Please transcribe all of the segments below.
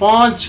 5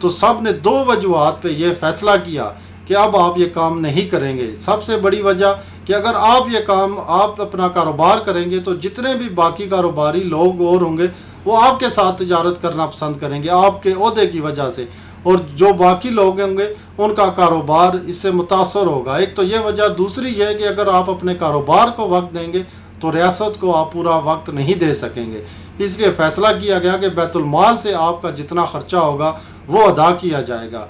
تو سب نے دو وجوہات پہ یہ فیصلہ کیا کہ اب آپ یہ کام نہیں کریں گے۔ سب سے بڑی وجہ کہ اگر آپ یہ کام آپ اپنا کاروبار کریں گے تو جتنے بھی باقی کاروباری لوگ اور ہوں گے وہ آپ کے ساتھ تجارت کرنا پسند کریں گے آپ کے عہدے کی وجہ سے، اور جو باقی لوگ ہوں گے ان کا کاروبار اس سے متاثر ہوگا۔ ایک تو یہ وجہ، دوسری یہ کہ اگر آپ اپنے کاروبار کو وقت دیں گے تو ریاست کو آپ پورا وقت نہیں دے سکیں گے۔ اس لیے فیصلہ کیا گیا کہ بیت المال سے آپ کا جتنا خرچہ ہوگا وہ ادا کیا جائے گا۔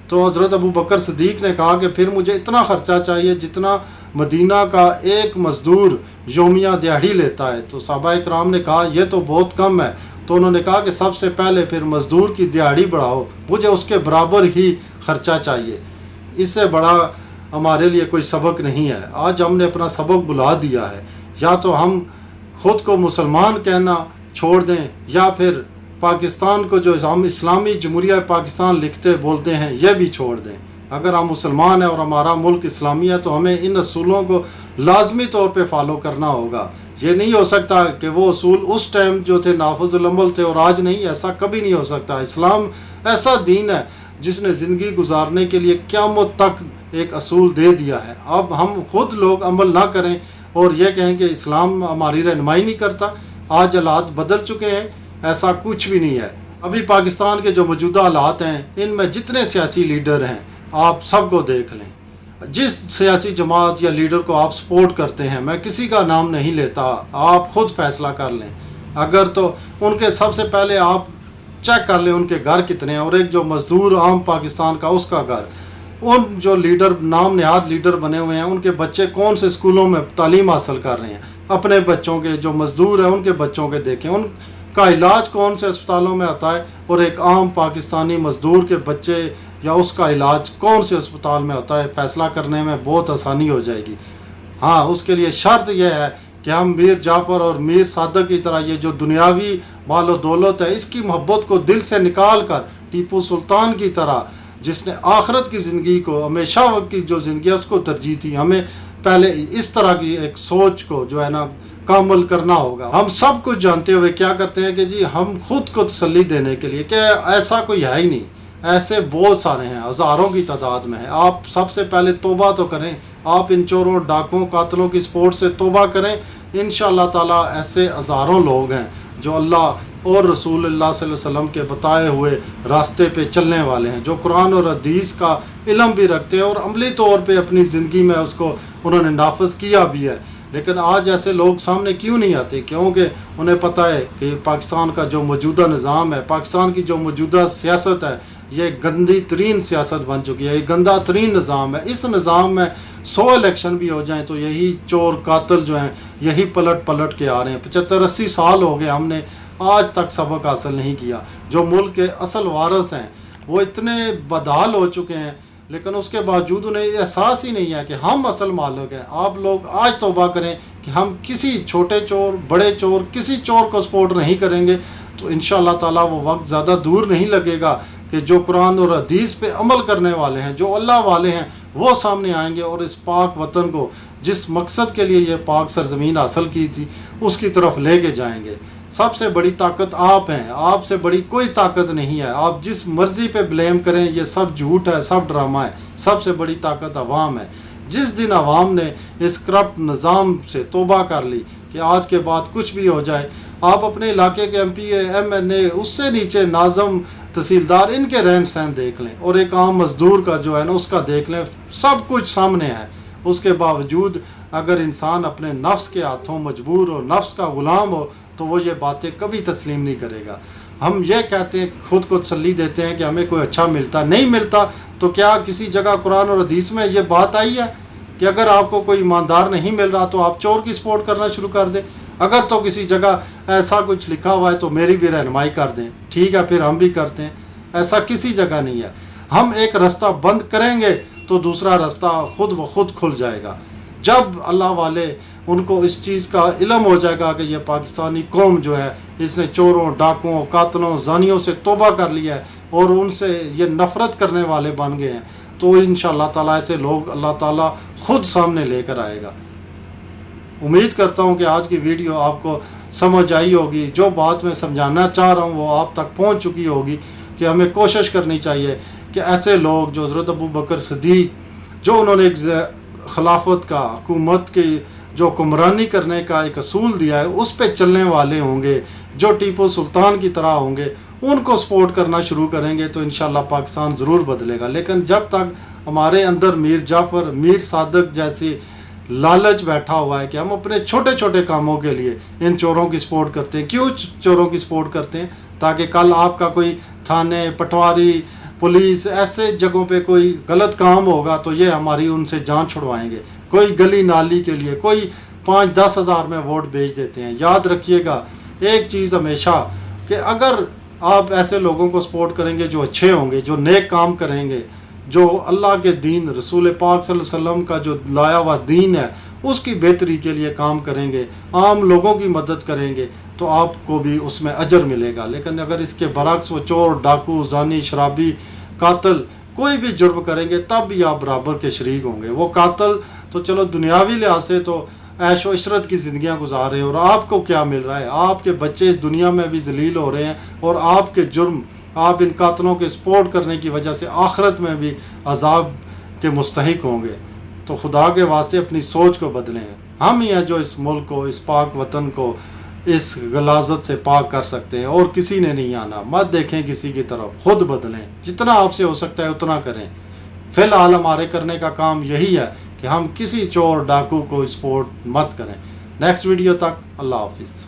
تو حضرت ابو بکر صدیق نے کہا کہ پھر مجھے اتنا خرچہ چاہیے جتنا مدینہ کا ایک مزدور یومیہ دیہڑی لیتا ہے۔ تو صحابہ کرام نے کہا یہ تو بہت کم ہے۔ تو انہوں نے کہا کہ سب سے پہلے پھر مزدور کی دیہڑی بڑھاؤ، مجھے اس کے برابر ہی خرچہ چاہیے۔ اس سے بڑا ہمارے لیے کوئی سبق نہیں ہے۔ آج ہم نے اپنا سبق بلا دیا ہے، یا تو ہم خود کو مسلمان کہنا چھوڑ دیں یا پھر پاکستان کو جو ہم اسلامی جمہوریہ پاکستان لکھتے بولتے ہیں یہ بھی چھوڑ دیں۔ اگر ہم مسلمان ہیں اور ہمارا ملک اسلامی ہے تو ہمیں ان اصولوں کو لازمی طور پہ فالو کرنا ہوگا۔ یہ نہیں ہو سکتا کہ وہ اصول اس ٹائم جو تھے نافذ العمل تھے اور آج نہیں، ایسا کبھی نہیں ہو سکتا۔ اسلام ایسا دین ہے جس نے زندگی گزارنے کے لیے قیامت تک ایک اصول دے دیا ہے۔ اب ہم خود لوگ عمل نہ کریں اور یہ کہیں کہ اسلام ہماری رہنمائی نہیں کرتا۔ آج حالات بدل چکے ہیں، ایسا کچھ بھی نہیں ہے۔ ابھی پاکستان کے جو موجودہ حالات ہیں ان میں جتنے سیاسی لیڈر ہیں آپ سب کو دیکھ لیں، جس سیاسی جماعت یا لیڈر کو آپ سپورٹ کرتے ہیں، میں کسی کا نام نہیں لیتا، آپ خود فیصلہ کر لیں۔ اگر تو ان کے سب سے پہلے آپ چیک کر لیں ان کے گھر کتنے ہیں، اور ایک جو مزدور عام پاکستان کا اس کا گھر، ان جو لیڈر نام نہاد لیڈر بنے ہوئے ہیں ان کے بچے کون سے اسکولوں میں تعلیم حاصل کر رہے ہیں، اپنے بچوں کے جو مزدور ہیں ان کے بچوں کے دیکھیں، ان کا علاج کون سے اسپتالوں میں آتا ہے، اور ایک عام پاکستانی مزدور کے بچے یا اس کا علاج کون سے اسپتال میں ہوتا ہے، فیصلہ کرنے میں بہت آسانی ہو جائے گی۔ ہاں، اس کے لیے شرط یہ ہے کہ ہم میر جعفر اور میر صادق کی طرح یہ جو دنیاوی مال و دولت ہے اس کی محبت کو دل سے نکال کر ٹیپو سلطان کی طرح جس نے آخرت کی زندگی کو، ہمیشہ وقت کی جو زندگی ہے اس کو ترجیح تھی، ہمیں پہلے اس طرح کی ایک سوچ کو جو ہے نا کامل کرنا ہوگا۔ ہم سب کچھ جانتے ہوئے کیا کرتے ہیں کہ جی ہم خود کو تسلی دینے کے لیے کہ ایسا کوئی ہے ہی نہیں، ایسے بہت سارے ہیں، ہزاروں کی تعداد میں ہے۔ آپ سب سے پہلے توبہ تو کریں، آپ ان چوروں، ڈاکوں، قاتلوں کی سپورٹ سے توبہ کریں۔ انشاءاللہ تعالی ایسے ہزاروں لوگ ہیں جو اللہ اور رسول اللہ صلی اللہ علیہ وسلم کے بتائے ہوئے راستے پہ چلنے والے ہیں، جو قرآن اور حدیث کا علم بھی رکھتے ہیں اور عملی طور پہ اپنی زندگی میں اس کو انہوں نے نافذ کیا بھی ہے۔ لیکن آج ایسے لوگ سامنے کیوں نہیں آتے؟ کیونکہ انہیں پتہ ہے کہ پاکستان کا جو موجودہ نظام ہے، پاکستان کی جو موجودہ سیاست ہے، یہ گندی ترین سیاست بن چکی ہے، یہ گندا ترین نظام ہے۔ اس نظام میں 100 الیکشن بھی ہو جائیں تو یہی چور قاتل جو ہیں یہی پلٹ کے آ رہے ہیں۔ 75-80 سال ہو گئے، ہم نے آج تک سبق حاصل نہیں کیا۔ جو ملک کے اصل وارث ہیں وہ اتنے بدحال ہو چکے ہیں، لیکن اس کے باوجود انہیں احساس ہی نہیں ہے کہ ہم اصل مالک ہیں۔ آپ لوگ آج توبہ کریں کہ ہم کسی چھوٹے چور، بڑے چور، کسی چور کو سپورٹ نہیں کریں گے، تو انشاءاللہ تعالیٰ وہ وقت زیادہ دور نہیں لگے گا کہ جو قرآن اور حدیث پہ عمل کرنے والے ہیں، جو اللہ والے ہیں، وہ سامنے آئیں گے اور اس پاک وطن کو جس مقصد کے لیے یہ پاک سرزمین حاصل کی تھی اس کی طرف لے کے جائیں گے۔ سب سے بڑی طاقت آپ ہیں، آپ سے بڑی کوئی طاقت نہیں ہے۔ آپ جس مرضی پہ بلیم کریں یہ سب جھوٹ ہے، سب ڈرامہ ہے۔ سب سے بڑی طاقت عوام ہے۔ جس دن عوام نے اس کرپٹ نظام سے توبہ کر لی کہ آج کے بعد کچھ بھی ہو جائے، آپ اپنے علاقے کے ایم پی اے، ایم این اے، اس سے نیچے ناظم، تحصیلدار، ان کے رہن سہن دیکھ لیں اور ایک عام مزدور کا جو ہے نا اس کا دیکھ لیں، سب کچھ سامنے ہے۔ اس کے باوجود اگر انسان اپنے نفس کے ہاتھوں مجبور ہو، نفس کا غلام ہو، تو وہ یہ باتیں کبھی تسلیم نہیں کرے گا۔ ہم یہ کہتے ہیں، خود کو تسلی دیتے ہیں کہ ہمیں کوئی اچھا ملتا نہیں ملتا، تو کیا کسی جگہ قرآن اور حدیث میں یہ بات آئی ہے کہ اگر آپ کو کوئی ایماندار نہیں مل رہا تو آپ چور کی سپورٹ کرنا شروع کر دیں؟ اگر تو کسی جگہ ایسا کچھ لکھا ہوا ہے تو میری بھی رہنمائی کر دیں، ٹھیک ہے، پھر ہم بھی کرتے ہیں۔ ایسا کسی جگہ نہیں ہے۔ ہم ایک رستہ بند کریں گے تو دوسرا رستہ خود بخود کھل جائے گا۔ جب اللہ والے ان کو اس چیز کا علم ہو جائے گا کہ یہ پاکستانی قوم جو ہے اس نے چوروں، ڈاکوں، قاتلوں، زانیوں سے توبہ کر لیا ہے اور ان سے یہ نفرت کرنے والے بن گئے ہیں، تو انشاءاللہ تعالیٰ ایسے لوگ اللہ تعالیٰ خود سامنے لے کر آئے گا۔ امید کرتا ہوں کہ آج کی ویڈیو آپ کو سمجھ آئی ہوگی، جو بات میں سمجھانا چاہ رہا ہوں وہ آپ تک پہنچ چکی ہوگی کہ ہمیں کوشش کرنی چاہیے کہ ایسے لوگ جو حضرت ابو بکر صدیق جو انہوں نے ایک خلافت کا حکومت کی جو حکمرانی کرنے کا ایک اصول دیا ہے اس پہ چلنے والے ہوں گے، جو ٹیپو سلطان کی طرح ہوں گے، ان کو سپورٹ کرنا شروع کریں گے تو انشاءاللہ پاکستان ضرور بدلے گا. لیکن جب تک ہمارے اندر میر جعفر، میر صادق جیسی لالچ بیٹھا ہوا ہے کہ ہم اپنے چھوٹے چھوٹے کاموں کے لیے ان چوروں کی سپورٹ کرتے ہیں. کیوں چوروں کی سپورٹ کرتے ہیں؟ تاکہ کل آپ کا کوئی تھانے، پٹواری، پولیس ایسے جگہوں پہ کوئی غلط کام ہوگا تو یہ ہماری ان سے جان چھڑوائیں گے. کوئی گلی نالی کے لیے کوئی 5-10 ہزار میں ووٹ بھیج دیتے ہیں. یاد رکھیے گا ایک چیز ہمیشہ کہ اگر آپ ایسے لوگوں کو سپورٹ کریں گے جو اچھے ہوں گے، جو نیک کام کریں گے، جو اللہ کے دین، رسول پاک صلی اللہ علیہ وسلم کا جو لایا ہوا دین ہے اس کی بہتری کے لیے کام کریں گے، عام لوگوں کی مدد کریں گے تو آپ کو بھی اس میں اجر ملے گا. لیکن اگر اس کے برعکس وہ چور، ڈاکو، زانی، شرابی، قاتل کوئی بھی جرم کریں گے تب بھی آپ برابر کے شریک ہوں گے. وہ قاتل تو چلو دنیاوی لحاظ سے تو عیش و عشرت کی زندگیاں گزار رہے ہیں، اور آپ کو کیا مل رہا ہے؟ آپ کے بچے اس دنیا میں بھی ذلیل ہو رہے ہیں، اور آپ کے جرم، آپ ان قاتلوں کے سپورٹ کرنے کی وجہ سے آخرت میں بھی عذاب کے مستحق ہوں گے. تو خدا کے واسطے اپنی سوچ کو بدلیں. ہم ہی ہیں جو اس ملک کو، اس پاک وطن کو اس غلاظت سے پاک کر سکتے ہیں، اور کسی نے نہیں آنا. مت دیکھیں کسی کی طرف، خود بدلیں. جتنا آپ سے ہو سکتا ہے اتنا کریں. فی الحال ہمارے کرنے کا کام یہی ہے کہ ہم کسی چور ڈاکو کو سپورٹ مت کریں. نیکسٹ ویڈیو تک اللہ حافظ.